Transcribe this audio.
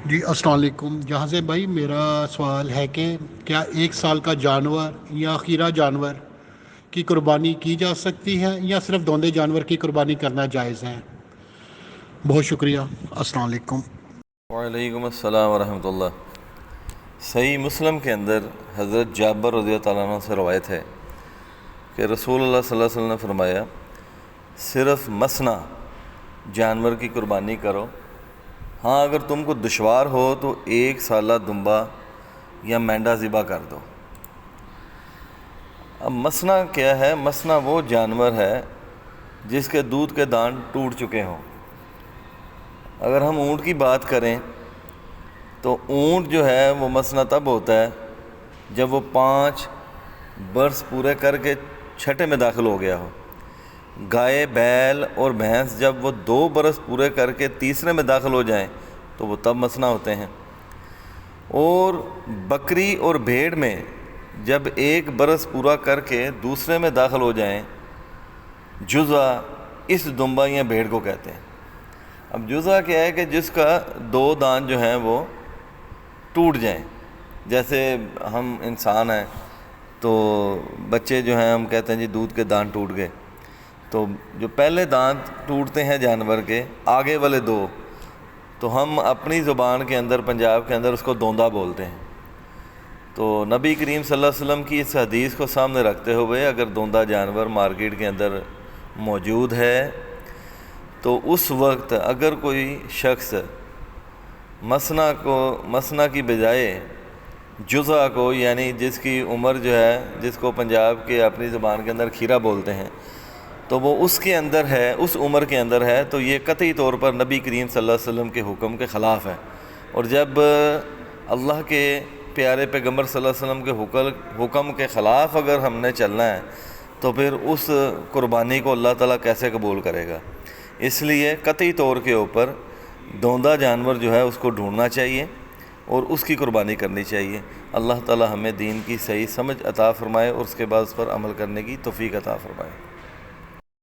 جی السلام علیکم. جہاں سے بھائی میرا سوال ہے کہ کیا 1 سال کا جانور یا خیرہ جانور کی قربانی کی جا سکتی ہے یا صرف دوندے جانور کی قربانی کرنا جائز ہے؟ بہت شکریہ. السلام علیکم. وعلیکم السلام ورحمۃ اللہ. صحیح مسلم کے اندر حضرت جابر رضی اللہ تعالیٰ عنہ سے روایت ہے کہ رسول اللہ صلی اللہ علیہ وسلم نے فرمایا صرف مسنا جانور کی قربانی کرو. ہاں اگر تم کو دشوار ہو تو 1 سالہ دمبا یا مینڈا ذبح کر دو. اب مسنا کیا ہے؟ مسنا وہ جانور ہے جس کے دودھ کے دان ٹوٹ چکے ہوں. اگر ہم اونٹ کی بات کریں تو اونٹ جو ہے وہ مسنا تب ہوتا ہے جب وہ 5 برس پورے کر کے چھٹے میں داخل ہو گیا ہو. گائے، بیل اور بھینس جب وہ 2 برس پورے کر کے تیسرے میں داخل ہو جائیں تو وہ تب مسنا ہوتے ہیں. اور بکری اور بھیڑ میں جب 1 برس پورا کر کے دوسرے میں داخل ہو جائیں جزع اس دمبا یا بھیڑ کو کہتے ہیں. اب جزع کیا ہے کہ جس کا 2 دان جو ہیں وہ ٹوٹ جائیں. جیسے ہم انسان ہیں تو بچے جو ہیں ہم کہتے ہیں جی دودھ کے دان ٹوٹ گئے، تو جو پہلے دانت ٹوٹتے ہیں جانور کے آگے والے 2 تو ہم اپنی زبان کے اندر پنجاب کے اندر اس کو دوندا بولتے ہیں. تو نبی کریم صلی اللہ علیہ وسلم کی اس حدیث کو سامنے رکھتے ہوئے اگر دوندا جانور مارکیٹ کے اندر موجود ہے تو اس وقت اگر کوئی شخص مسنا کی بجائے جزع کو، یعنی جس کی عمر جو ہے، جس کو پنجاب کے اپنی زبان کے اندر کھیرا بولتے ہیں، تو وہ اس کے اندر ہے، اس عمر کے اندر ہے، تو یہ قطعی طور پر نبی کریم صلی اللہ علیہ وسلم کے حکم کے خلاف ہے. اور جب اللہ کے پیارے پیغمبر صلی اللہ علیہ وسلم کے حکم کے خلاف اگر ہم نے چلنا ہے تو پھر اس قربانی کو اللہ تعالیٰ کیسے قبول کرے گا؟ اس لیے قطعی طور کے اوپر دوندا جانور جو ہے اس کو ڈھونڈنا چاہیے اور اس کی قربانی کرنی چاہیے. اللہ تعالیٰ ہمیں دین کی صحیح سمجھ عطا فرمائے اور اس کے بعد اس پر عمل کرنے کی توفیق عطا فرمائے.